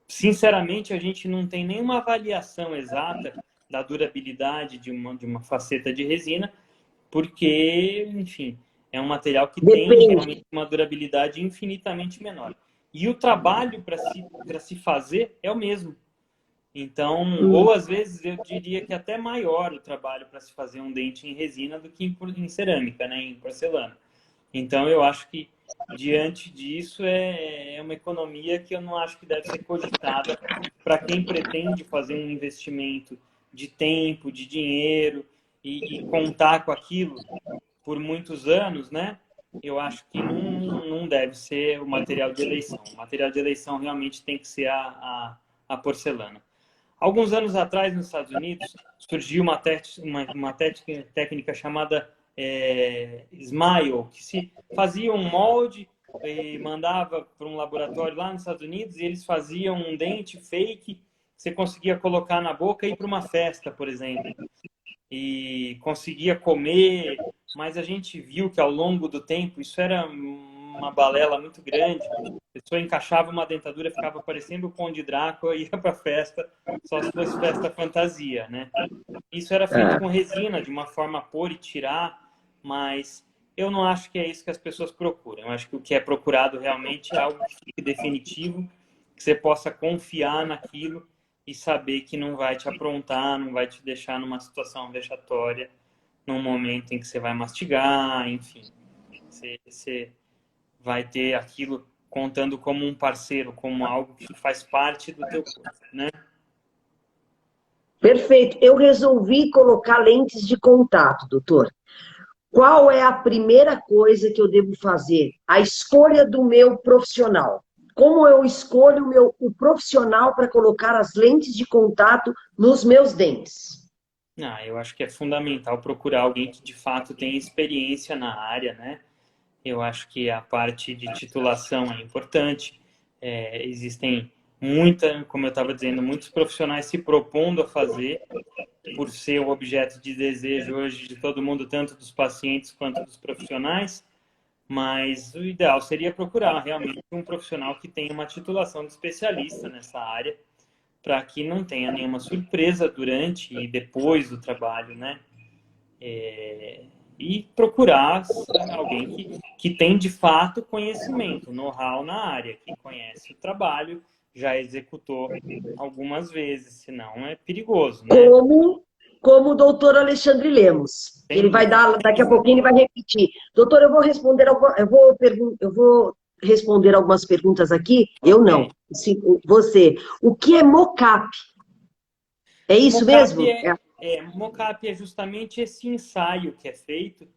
Sinceramente, a gente não tem nenhuma avaliação exata da durabilidade de uma faceta de resina, porque, enfim, é um material que tem Depende. realmente uma durabilidade infinitamente menor. E o trabalho para se fazer é o mesmo. Então, Hum. ou às vezes eu diria que até maior o trabalho para se fazer um dente em resina do que em cerâmica, né, em porcelana. Então, eu acho que diante disso é uma economia que eu não acho que deve ser cogitada para quem pretende fazer um investimento de tempo, de dinheiro e contar com aquilo por muitos anos, né? Eu acho que não deve ser o material de eleição. O material de eleição realmente tem que ser a porcelana. Alguns anos atrás, nos Estados Unidos, surgiu uma técnica chamada Smile, que se fazia um molde e mandava para um laboratório lá nos Estados Unidos e eles faziam um dente fake que você conseguia colocar na boca e ir para uma festa, por exemplo, e conseguia comer, mas a gente viu que ao longo do tempo isso era uma balela muito grande. A pessoa encaixava uma dentadura, ficava parecendo o Conde Drácula e ia para a festa, só se fosse festa fantasia, né? Isso era feito Ah, com resina, de uma forma a pôr e tirar, mas eu não acho que é isso que as pessoas procuram. Eu acho que o que é procurado realmente é algo que fique definitivo, que você possa confiar naquilo e saber que não vai te aprontar, não vai te deixar numa situação vexatória, num momento em que você vai mastigar, enfim. Você vai ter aquilo contando como um parceiro, como algo que faz parte do teu corpo, né? perfeito. Eu resolvi colocar lentes de contato, doutor. Qual é a primeira coisa que eu devo fazer? A escolha do meu profissional. Como eu escolho o profissional para colocar as lentes de contato nos meus dentes? Eu acho que é fundamental procurar alguém que de fato tenha experiência na área, né? Eu acho que a parte de titulação é importante. Existem como eu estava dizendo, muitos profissionais se propondo a fazer, por ser o objeto de desejo hoje de todo mundo, tanto dos pacientes quanto dos profissionais, mas o ideal seria procurar realmente um profissional que tenha uma titulação de especialista nessa área, para que não tenha nenhuma surpresa durante e depois do trabalho, né? E procurar alguém que tem de fato conhecimento, know-how na área, que conhece o trabalho, já executou algumas vezes, senão é perigoso, né? Como o doutor Alexandre Lemos. Sem Ele vai dúvida. dar, daqui a pouquinho ele vai repetir. Doutor, eu vou responder algumas perguntas aqui. Eu não, Ok. você. O que é mocap? É isso Mocap mesmo? mocap é justamente esse ensaio que é feito.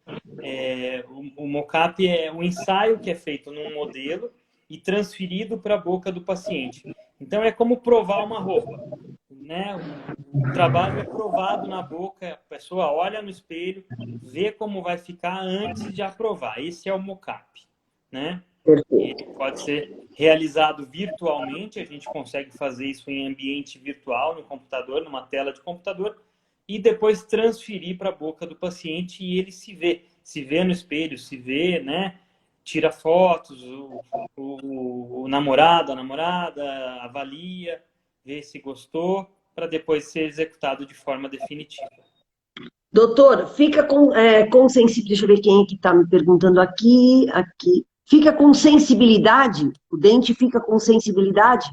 O mocap é o ensaio que é feito num modelo e transferido para a boca do paciente. Então é como provar uma roupa, né? O trabalho é provado na boca, a pessoa olha no espelho, vê como vai ficar antes de aprovar. Esse é o mocap, né? Perfeito. Ele pode ser realizado virtualmente, a gente consegue fazer isso em ambiente virtual, no computador, numa tela de computador, e depois transferir para a boca do paciente e ele se vê no espelho, se vê, né? Tira fotos, o namorado, a namorada, avalia, vê se gostou, para depois ser executado de forma definitiva. Doutor, fica com sensibilidade. Deixa eu ver quem é que está me perguntando aqui. Aqui. Fica com sensibilidade? O dente fica com sensibilidade?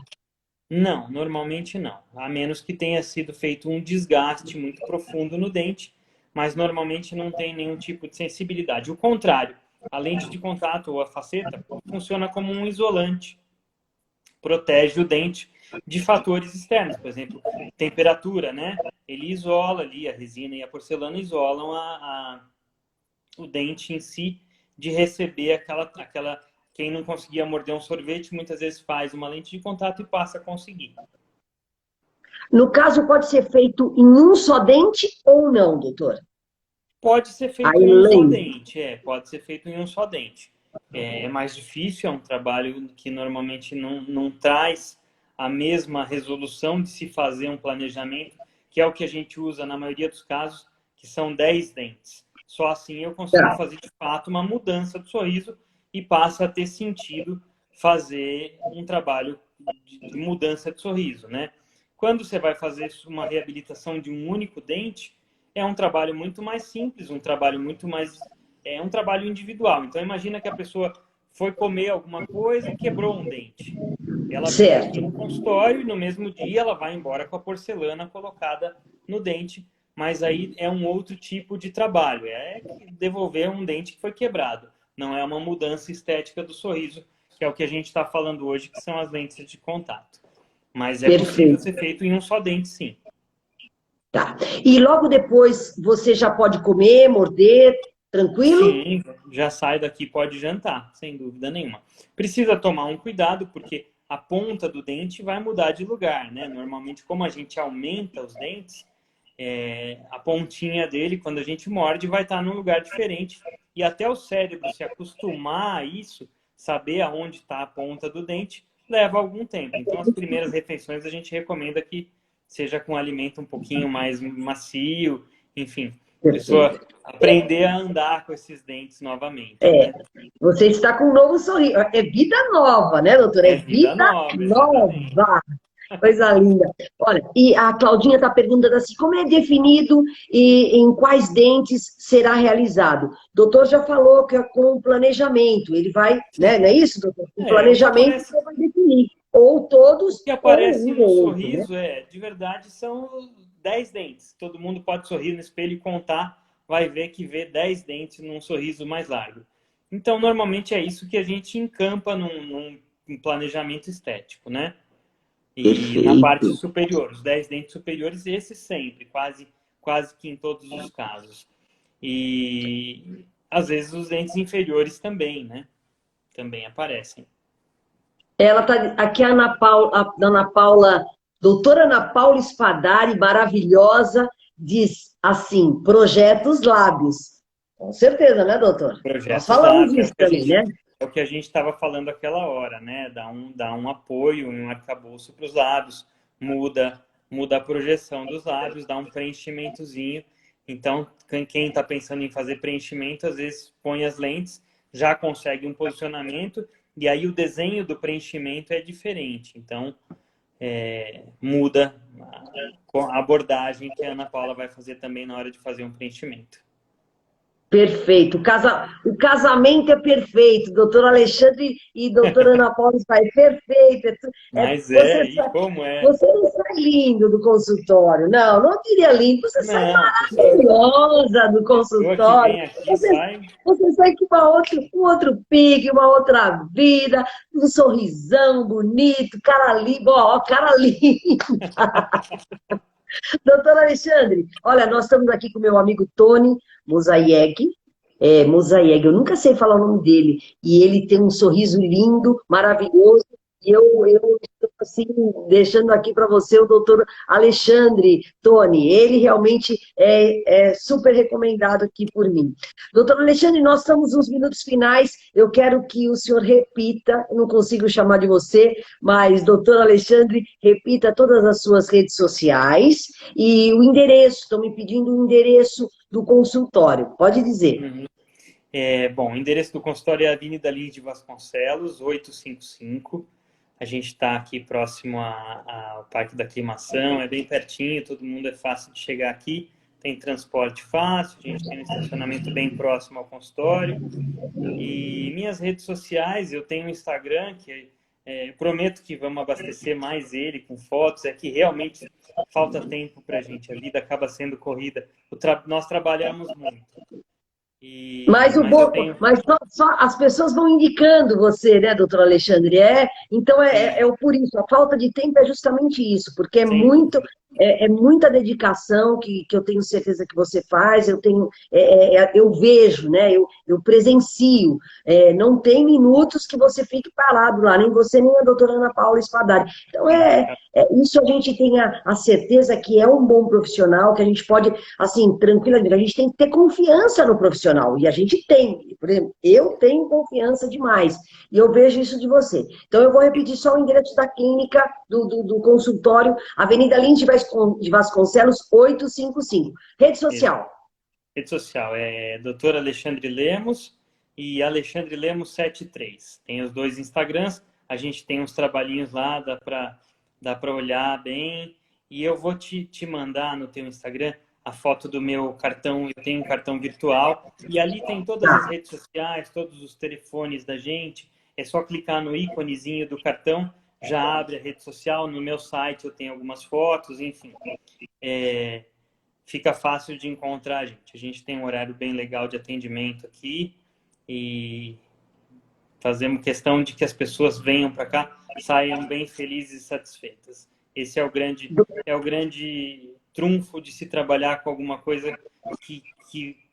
Não, normalmente não. A menos que tenha sido feito um desgaste muito profundo no dente, mas normalmente não tem nenhum tipo de sensibilidade. O contrário, a lente de contato ou a faceta funciona como um isolante, protege o dente de fatores externos, por exemplo, temperatura, né? Ele isola ali, a resina e a porcelana isolam o dente em si de receber aquela... Quem não conseguia morder um sorvete, muitas vezes faz uma lente de contato e passa a conseguir. No caso, pode ser feito em um só dente ou não, doutor? Pode ser feito Aí, em um só lente. dente, pode ser feito em um só dente. É mais difícil, é um trabalho que normalmente não traz a mesma resolução de se fazer um planejamento, que é o que a gente usa na maioria dos casos, que são 10 dentes. Só assim eu consigo Tá. fazer, de fato, uma mudança do sorriso e passa a ter sentido fazer um trabalho de mudança de sorriso, né? Quando você vai fazer uma reabilitação de um único dente, é um trabalho muito mais simples, um trabalho muito mais... É um trabalho individual. Então, imagina que a pessoa foi comer alguma coisa e quebrou um dente. Ela vem aqui Certo. no consultório e no mesmo dia ela vai embora com a porcelana colocada no dente, mas aí é um outro tipo de trabalho, é devolver um dente que foi quebrado. Não é uma mudança estética do sorriso, que é o que a gente está falando hoje, que são as lentes de contato. Mas é possível Perfeito. ser feito em um só dente, sim. Tá. E logo depois você já pode comer, morder, tranquilo? Sim, já sai daqui, pode jantar, sem dúvida nenhuma. Precisa tomar um cuidado, porque a ponta do dente vai mudar de lugar, né? Normalmente, como a gente aumenta os dentes, a pontinha dele, quando a gente morde, vai estar num lugar diferente. E até o cérebro se acostumar a isso, saber aonde está a ponta do dente, leva algum tempo. Então, as primeiras refeições a gente recomenda que seja com alimento um pouquinho mais macio, enfim, a pessoa Perfeito. aprender a andar com esses dentes novamente, É, né? você está com um novo sorriso. É vida nova, né, doutora? É É vida vida nova, exatamente. nova. Coisa linda. Olha, e a Claudinha está perguntando assim, como é definido e em quais dentes será realizado? O doutor já falou que é com planejamento, ele vai, né, não é isso, doutor? Com O que planejamento aparece, você vai definir, ou todos, que ou aparece um no ou outro, né? sorriso de verdade, são 10 dentes. Todo mundo pode sorrir no espelho e contar, vai ver que vê 10 dentes num sorriso mais largo. Então, normalmente é isso que a gente encampa num planejamento estético, né? E na parte Perfeito. superior, os 10 dentes superiores, esses sempre, quase que em todos os casos. E às vezes os dentes inferiores também, né? Também aparecem. Ela tá aqui, a Ana Paula, doutora Ana Paula Spadari, maravilhosa, diz assim: projetos lábios. Com certeza, né, doutor? Nós Projetos falamos lábio, disso também, né? é o que a gente estava falando aquela hora, né? Dá um apoio, um arcabouço para os lábios, muda a projeção dos lábios, dá um preenchimentozinho. Então, quem está pensando em fazer preenchimento, às vezes põe as lentes, já consegue um posicionamento, e aí o desenho do preenchimento é diferente. Então, muda a abordagem que a Ana Paula vai fazer também na hora de fazer um preenchimento. Perfeito. O casamento é perfeito. Doutor Alexandre e doutora Ana Paula Spadari, perfeito. Mas Você e como é? Você não sai lindo do consultório. Não, não diria lindo. Você sai Não, maravilhosa do pessoa que consultório. vem aqui Você, sai. você sai com um outro pique, uma outra vida, um sorrisão bonito, cara limpa, ó, cara limpa. Doutor Alexandre, olha, nós estamos aqui com meu amigo Tony Mosaieg. Mosaieg, eu nunca sei falar o nome dele. E ele tem um sorriso lindo, maravilhoso. E eu estou assim, deixando aqui para você o doutor Alexandre, Tony. Ele realmente é super recomendado aqui por mim. Doutor Alexandre, nós estamos nos minutos finais. Eu quero que o senhor repita, eu não consigo chamar de você, mas, doutor Alexandre, repita todas as suas redes sociais e o endereço. Estão me pedindo o endereço do consultório. Pode dizer. Uhum. Bom, o endereço do consultório é a Avenida Lins de Vasconcelos, 855. A gente está aqui próximo ao Parque da Aclimação, é bem pertinho, todo mundo é fácil de chegar aqui. Tem transporte fácil, a gente tem um estacionamento bem próximo ao consultório. E minhas redes sociais, eu tenho um Instagram que eu prometo que vamos abastecer mais ele com fotos, é que realmente falta tempo para a gente, a vida acaba sendo corrida. Nós trabalhamos muito. Mas o Mas eu bom, tenho... mas só as pessoas vão indicando você, né, doutor Alexandre? Então Sim, por isso, a falta de tempo é justamente isso, porque sem dúvida. é muita dedicação que eu tenho certeza que você faz, eu vejo, né, eu presencio, não tem minutos que você fique parado lá, nem você nem a doutora Ana Paula Spadari. Então isso a gente tem a certeza que é um bom profissional, que a gente pode, assim, tranquilamente, a gente tem que ter confiança no profissional, e a gente tem, por exemplo, eu tenho confiança demais, e eu vejo isso de você. Então eu vou repetir só o endereço da clínica, do consultório, Avenida Lins de Vasconcelos, 855. Rede social. Rede social é Dr. Alexandre Lemos e Alexandre Lemos 73. Tem os dois Instagrams, a gente tem uns trabalhinhos lá, dá para olhar bem. E eu vou te mandar no teu Instagram a foto do meu cartão, eu tenho um cartão virtual, e ali tem todas as redes sociais, todos os telefones da gente, é só clicar no íconezinho do cartão, já abre a rede social, no meu site eu tenho algumas fotos, enfim. Fica fácil de encontrar a gente. A gente tem um horário bem legal de atendimento aqui e fazemos questão de que as pessoas venham para cá, saiam bem felizes e satisfeitas. Esse é o grande trunfo de se trabalhar com alguma coisa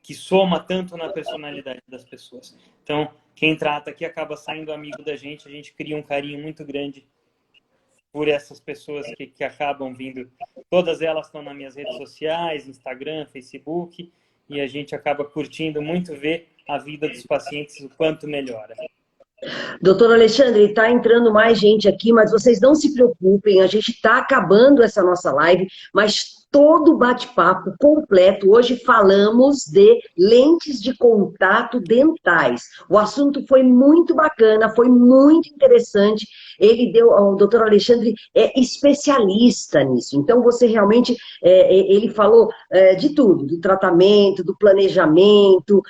que soma tanto na personalidade das pessoas. Então, quem trata aqui acaba saindo amigo da gente, a gente cria um carinho muito grande por essas pessoas que acabam vindo. Todas elas estão nas minhas redes sociais, Instagram, Facebook, e a gente acaba curtindo muito ver a vida dos pacientes o quanto melhora. Doutor Alexandre, está entrando mais gente aqui, mas vocês não se preocupem, a gente está acabando essa nossa live, mas todo bate-papo completo. Hoje falamos de lentes de contato dentais. O assunto foi muito bacana, foi muito interessante. O doutor Alexandre é especialista nisso. Então, você realmente, ele falou de tudo, do tratamento, do planejamento,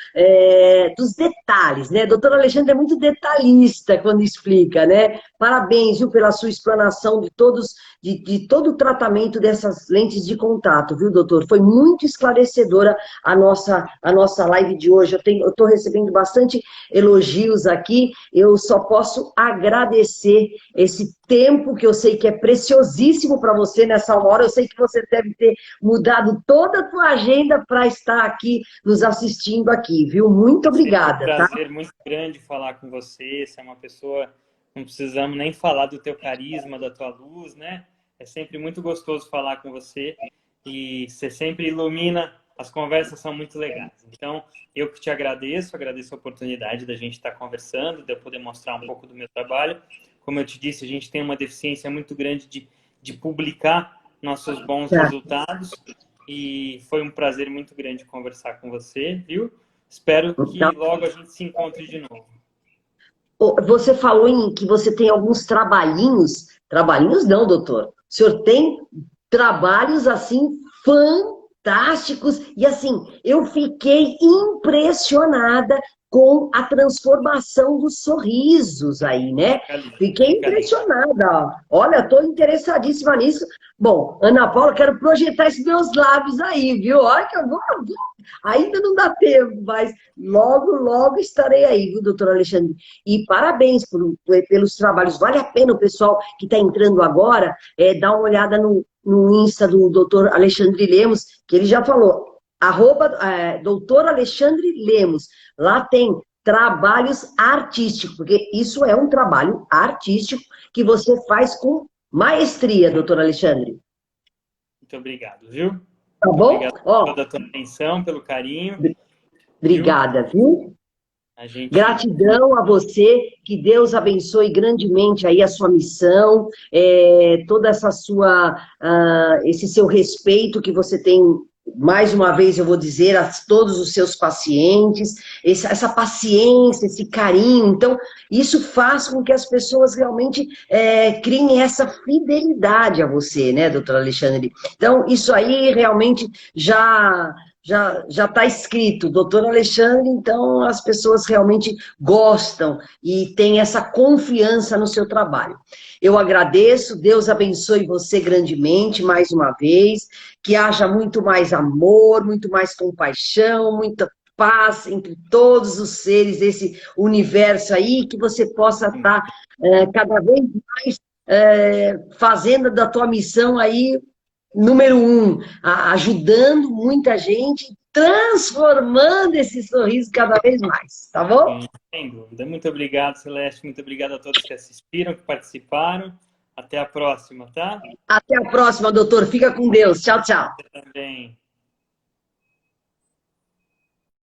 dos detalhes, né? Doutor Alexandre é muito detalhista quando explica, né? Parabéns, viu, pela sua explanação de todo o tratamento dessas lentes de contato, viu, doutor? Foi muito esclarecedora a nossa live de hoje. Eu estou recebendo bastante elogios aqui, eu só posso agradecer esse tempo que eu sei que é preciosíssimo para você nessa hora. Eu sei que você deve ter mudado toda a sua agenda para estar aqui nos assistindo aqui, viu? Muito obrigada. É um prazer muito grande falar com você. Você é uma pessoa, não precisamos nem falar do teu carisma, da tua luz, né? É sempre muito gostoso falar com você e você sempre ilumina, as conversas são muito legais. Então, eu que te agradeço a oportunidade da gente estar conversando, de eu poder mostrar um pouco do meu trabalho. Como eu te disse, a gente tem uma deficiência muito grande de publicar nossos bons resultados e foi um prazer muito grande conversar com você, viu? Espero que logo a gente se encontre de novo. Você falou que você tem alguns trabalhinhos. Trabalhinhos não, doutor. O senhor tem trabalhos, assim, fantásticos. E, assim, eu fiquei impressionada com a transformação dos sorrisos aí, né? Fiquei impressionada. Olha, estou interessadíssima nisso. Bom, Ana Paula, quero projetar esses meus lábios aí, viu? Olha que eu vou... Ainda não dá tempo, mas logo, logo estarei aí, viu, doutor Alexandre? E parabéns pelos trabalhos. Vale a pena o pessoal que está entrando agora dar uma olhada no Insta do doutor Alexandre Lemos, que ele já falou, doutor Alexandre Lemos. Lá tem trabalhos artísticos, porque isso é um trabalho artístico que você faz com maestria, doutor Alexandre. Muito obrigado, viu? Tá bom? Obrigado pela tua atenção, pelo carinho. Obrigada, viu? Gratidão a você, que Deus abençoe grandemente aí a sua missão, toda essa esse seu respeito que você tem, mais uma vez eu vou dizer, a todos os seus pacientes, essa paciência, esse carinho. Então, isso faz com que as pessoas realmente criem essa fidelidade a você, né, doutor Alexandre? Então, isso aí realmente já está escrito, doutor Alexandre, então as pessoas realmente gostam e têm essa confiança no seu trabalho. Eu agradeço, Deus abençoe você grandemente, mais uma vez, que haja muito mais amor, muito mais compaixão, muita paz entre todos os seres desse universo aí, que você possa estar cada vez mais fazendo da tua missão aí, número um, ajudando muita gente, transformando esse sorriso cada vez mais, tá bom? Sim, sem dúvida. Muito obrigado, Celeste. Muito obrigado a todos que assistiram, que participaram. Até a próxima, tá? Até a próxima, doutor. Fica com Deus. Tchau, tchau. Você também.